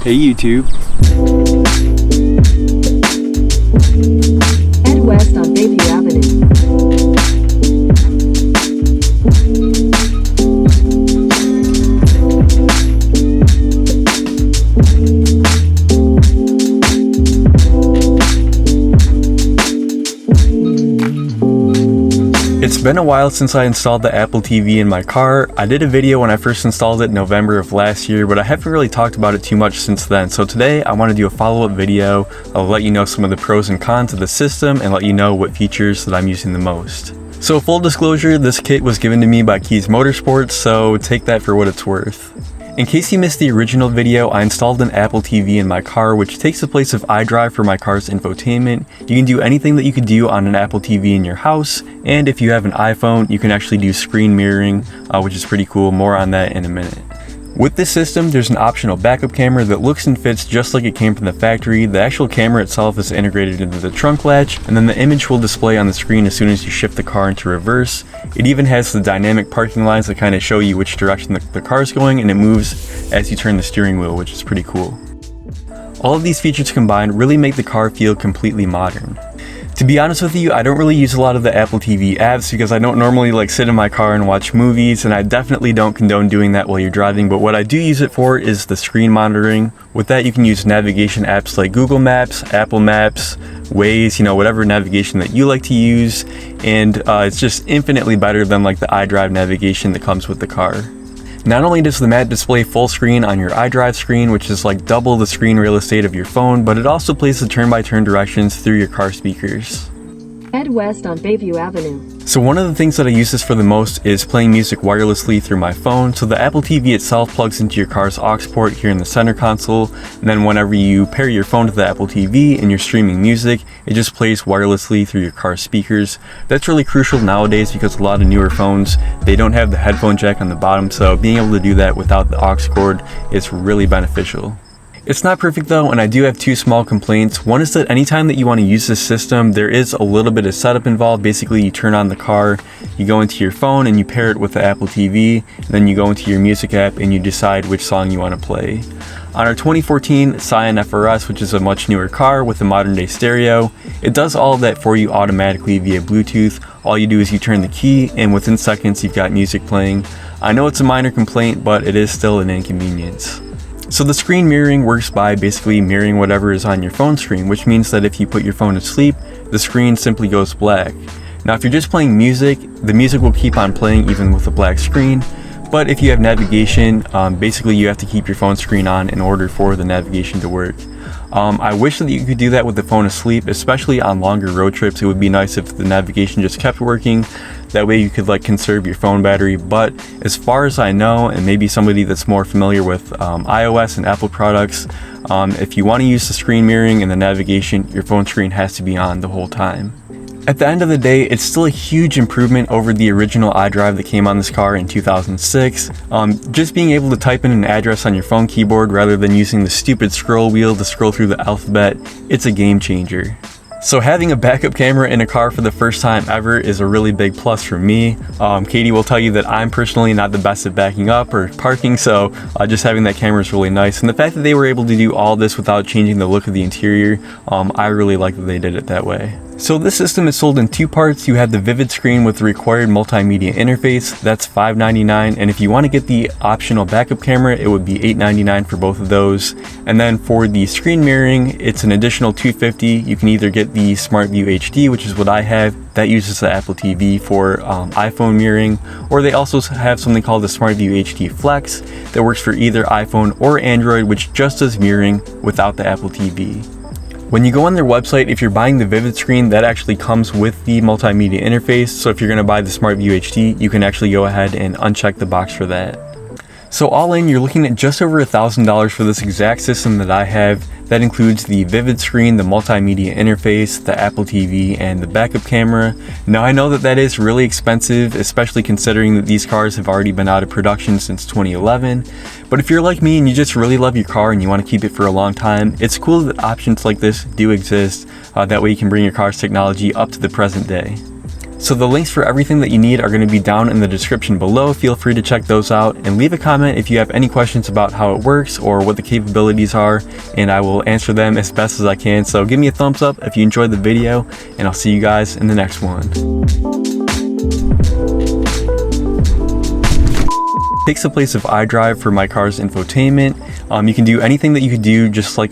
Hey YouTube. Head west on Bayview Avenue. It's been a while since I installed the Apple TV in my car. I did a video when I first installed it in November of last year, but I haven't really talked about it too much since then. So today I want to do a follow-up video. I'll let you know some of the pros and cons of the system and let you know what features that I'm using the most. So full disclosure, this kit was given to me by Keys Motorsports, so take that for what it's worth. In case you missed the original video, I installed an Apple TV in my car, which takes the place of iDrive for my car's infotainment. You can do anything that you could do on an Apple TV in your house, and if you have an iPhone, you can actually do screen mirroring, which is pretty cool. More on that in a minute. With this system, there's an optional backup camera that looks and fits just like it came from the factory. The actual camera itself is integrated into the trunk latch, and then the image will display on the screen as soon as you shift the car into reverse. It even has the dynamic parking lines that kind of show you which direction the car's going, and it moves as you turn the steering wheel, which is pretty cool. All of these features combined really make the car feel completely modern. To be honest with you, I don't really use a lot of the Apple TV apps because I don't normally sit in my car and watch movies, and I definitely don't condone doing that while you're driving, but what I do use it for is the screen monitoring. With that, you can use navigation apps like Google Maps, Apple Maps, Waze, whatever navigation that you like to use, and it's just infinitely better than the iDrive navigation that comes with the car. Not only does the map display full screen on your iDrive screen, which is double the screen real estate of your phone, but it also plays the turn-by-turn directions through your car speakers. Head west on Bayview Avenue. So one of the things that I use this for the most is playing music wirelessly through my phone. So the Apple TV itself plugs into your car's aux port here in the center console, and then whenever you pair your phone to the Apple TV and you're streaming music, it just plays wirelessly through your car's speakers. That's really crucial nowadays because a lot of newer phones, they don't have the headphone jack on the bottom, so being able to do that without the aux cord is really beneficial. It's not perfect though, and I do have two small complaints. One is that anytime that you want to use this system, there is a little bit of setup involved. Basically, you turn on the car, you go into your phone and you pair it with the Apple TV, and then you go into your music app and you decide which song you want to play. On our 2014 Scion FRS, which is a much newer car with a modern day stereo, it does all of that for you automatically via Bluetooth. All you do is you turn the key and within seconds you've got music playing. I know it's a minor complaint, but it is still an inconvenience. So the screen mirroring works by basically mirroring whatever is on your phone screen, which means that if you put your phone to sleep, the screen simply goes black. Now if you're just playing music, the music will keep on playing even with a black screen, but if you have navigation, basically you have to keep your phone screen on in order for the navigation to work. I wish that you could do that with the phone asleep, especially on longer road trips. It would be nice if the navigation just kept working. That way you could conserve your phone battery, but as far as I know, and maybe somebody that's more familiar with iOS and Apple products, if you want to use the screen mirroring and the navigation, your phone screen has to be on the whole time. At the end of the day, it's still a huge improvement over the original iDrive that came on this car in 2006. Just being able to type in an address on your phone keyboard rather than using the stupid scroll wheel to scroll through the alphabet, it's a game changer. So having a backup camera in a car for the first time ever is a really big plus for me. Katie will tell you that I'm personally not the best at backing up or parking, so just having that camera is really nice. And the fact that they were able to do all this without changing the look of the interior, I really like that they did it that way. So this system is sold in two parts. You have the Vivid screen with the required multimedia interface, that's $599, and if you want to get the optional backup camera, it would be $899 for both of those. And then for the screen mirroring, it's an additional $250. You can either get the SmartView HD, which is what I have, that uses the Apple TV for iPhone mirroring, or they also have something called the SmartView HD Flex that works for either iPhone or Android, which just does mirroring without the Apple TV. When you go on their website, if you're buying the Vivid screen, that actually comes with the multimedia interface. So if you're going to buy the SmartView HD, you can actually go ahead and uncheck the box for that. So all in, you're looking at just over $1,000 for this exact system that I have. That includes the Vivid screen, the multimedia interface, the Apple TV, and the backup camera. Now I know that that is really expensive, especially considering that these cars have already been out of production since 2011. But if you're like me and you just really love your car and you want to keep it for a long time, it's cool that options like this do exist. That way you can bring your car's technology up to the present day. So the links for everything that you need are going to be down in the description below. Feel free to check those out and leave a comment if you have any questions about how it works or what the capabilities are, and I will answer them as best as I can. So give me a thumbs up if you enjoyed the video, and I'll see you guys in the next one. Takes the place of iDrive for my car's infotainment. You can do anything that you could do just like